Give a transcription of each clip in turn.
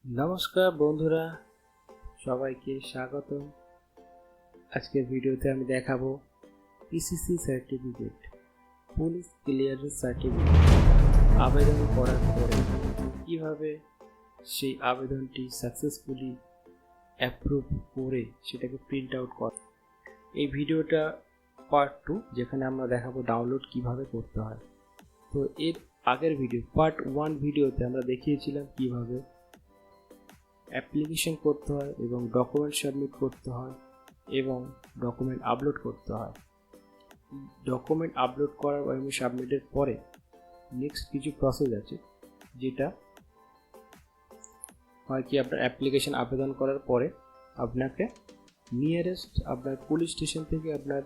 নমস্কার বন্ধুরা, সবাইকে স্বাগত। আজকের ভিডিওতে আমি দেখাবো PCC certificate, police clearance certificate আবেদন করার পরে কিভাবে সেই আবেদনটি সাকসেসফুলি অ্যাপ্রুভ করে সেটাকে প্রিন্ট আউট করা। এই ভিডিওটা পার্ট 2, যেখানে আমরা দেখাবো ডাউনলোড কিভাবে করতে হয়। তো এর আগের ভিডিও পার্ট 1 ভিডিওতে আমরা দেখিয়েছিলাম কিভাবে অ্যাপ্লিকেশন করতে হয় এবং ডকুমেন্ট সাবমিট করতে হয় এবং ডকুমেন্ট আপলোড করতে হয়। ডকুমেন্ট আপলোড করার এবং সাবমিটের পরে নেক্সট কিছু প্রসেস আছে, যেটা হয় কি আপনার অ্যাপ্লিকেশন আবেদন করার পরে আপনাকে নিয়ারেস্ট আপনার পুলিশ স্টেশন থেকে আপনার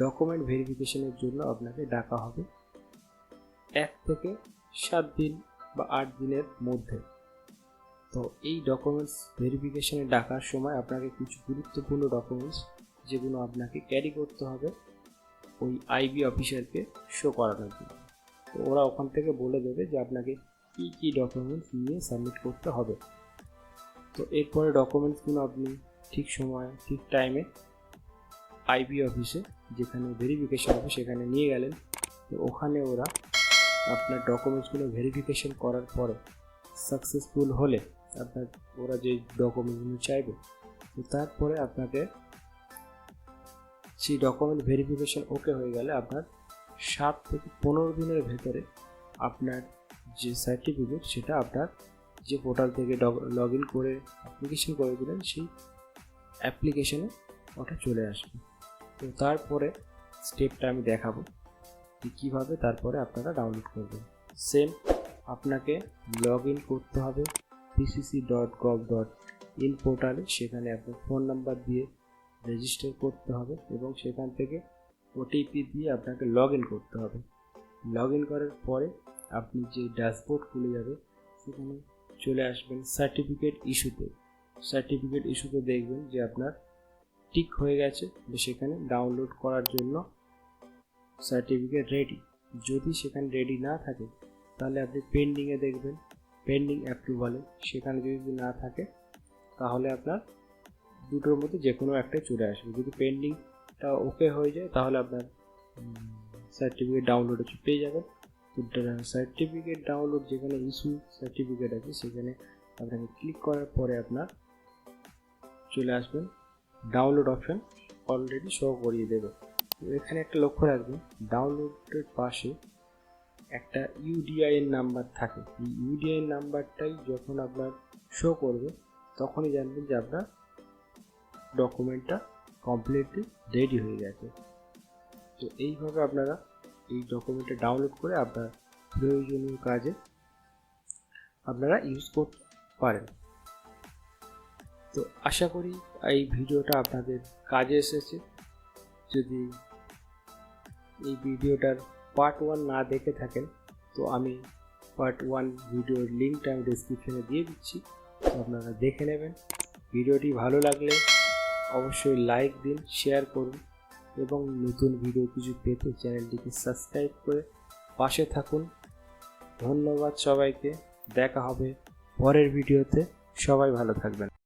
ডকুমেন্ট ভেরিফিকেশনের জন্য আপনাকে ডাকা হবে 1 থেকে 7 দিন বা 8 দিনের মধ্যে। তো এই ডকুমেন্টস ভেরিফিকেশনে ডাকার সময় আপনাকে কিছু গুরুত্বপূর্ণ ডকুমেন্টস যেগুলো আপনাকে ক্যারি করতে হবে ওই আইবি অফিসারকে শো করানোর জন্য। তো ওরা ওখান থেকে বলে দেবে যে আপনাকে কী কী ডকুমেন্টস নিয়ে সাবমিট করতে হবে। তো এরপরে ডকুমেন্টসগুলো আপনি ঠিক সময়ে ঠিক টাইমে আইবি অফিসে, যেখানে ভেরিফিকেশন হবে, সেখানে নিয়ে গেলেন। তো ওখানে ওরা আপনার ডকুমেন্টসগুলো ভেরিফিকেশন করার পরে সাকসেসফুল হলে আপনার ওরা যে ডকুমেন্টগুলো চাইবে, তো তারপরে আপনাকে সেই ডকুমেন্ট ভেরিফিকেশন ওকে হয়ে গেলে আপনার 7 থেকে 15 দিনের ভেতরে আপনার যে সার্টিফিকেট সেটা আপনার যে পোর্টাল থেকে লগ ইন করে অ্যাপ্লিকেশন করে দিলেন সেই অ্যাপ্লিকেশনে ওটা চলে আসবে। তো তারপরে স্টেপটা আমি দেখাবো যে কীভাবে তারপরে আপনারা ডাউনলোড করবেন। সেম আপনাকে লগ ইন করতে হবে pcc.gov.in পোর্টালে। সেখানে আপনার ফোন নাম্বার দিয়ে রেজিস্টার করতে হবে এবং সেখান থেকে ওটিপি দিয়ে আপনাকে লগ ইন করতে হবে। লগ ইন করার পরে আপনি যে ড্যাশবোর্ড খুলে যাবে, সেখানে চলে আসবেন সার্টিফিকেট ইস্যুতে। সার্টিফিকেট ইস্যুতে দেখবেন যে আপনার টিক হয়ে গেছে, যে সেখানে ডাউনলোড করার জন্য সার্টিফিকেট রেডি। যদি সেখানে রেডি না থাকে তাহলে আপনি পেন্ডিংয়ে দেখবেন, পেন্ডিং অ্যাপ্রুভালে। সেখানে যদি না থাকে তাহলে আপনার দুটোর মধ্যে যে কোনো একটা চলে আসবে। যদি পেন্ডিংটা ওকে হয়ে যায় তাহলে আপনার সার্টিফিকেট ডাউনলোড পেয়ে যাবেন। তো সার্টিফিকেট ডাউনলোড যেখানে ইস্যু সার্টিফিকেট আছে সেখানে আপনাকে ক্লিক করার পরে আপনার চলে আসবেন ডাউনলোড অপশান, অলরেডি শো করিয়ে দেবে। তো এখানে একটা লক্ষ্য রাখবেন, ডাউনলোডের পাশে একটা ইউডিআইএন নাম্বার থাকে। এই ইউডিআইএন নাম্বারটাই যখন আপনার শো করবে তখনই জানবেন যে আপনার ডকুমেন্টটা কমপ্লিটলি রেডি হয়ে গেছে। তো এইভাবে আপনারা এই ডকুমেন্টটা ডাউনলোড করে আপনার প্রয়োজনীয় কাজে আপনারা ইউজ করতে পারেন। তো আশা করি এই ভিডিওটা আপনাদের কাজে এসেছে। যদি এই ভিডিওটার পার্ট 1 না দেখে থাকেন তো আমি পার্ট 1 ভিডিওর লিঙ্কটা আমি ডেসক্রিপশনে দিয়ে দিচ্ছি, তো আপনারা দেখে নেবেন। ভিডিওটি ভালো লাগলে অবশ্যই লাইক দিন, শেয়ার করুন এবং নতুন ভিডিও কিছু পেতে চ্যানেলটিকে সাবস্ক্রাইব করে পাশে থাকুন। ধন্যবাদ সবাইকে, দেখা হবে পরের ভিডিওতে। সবাই ভালো থাকবেন।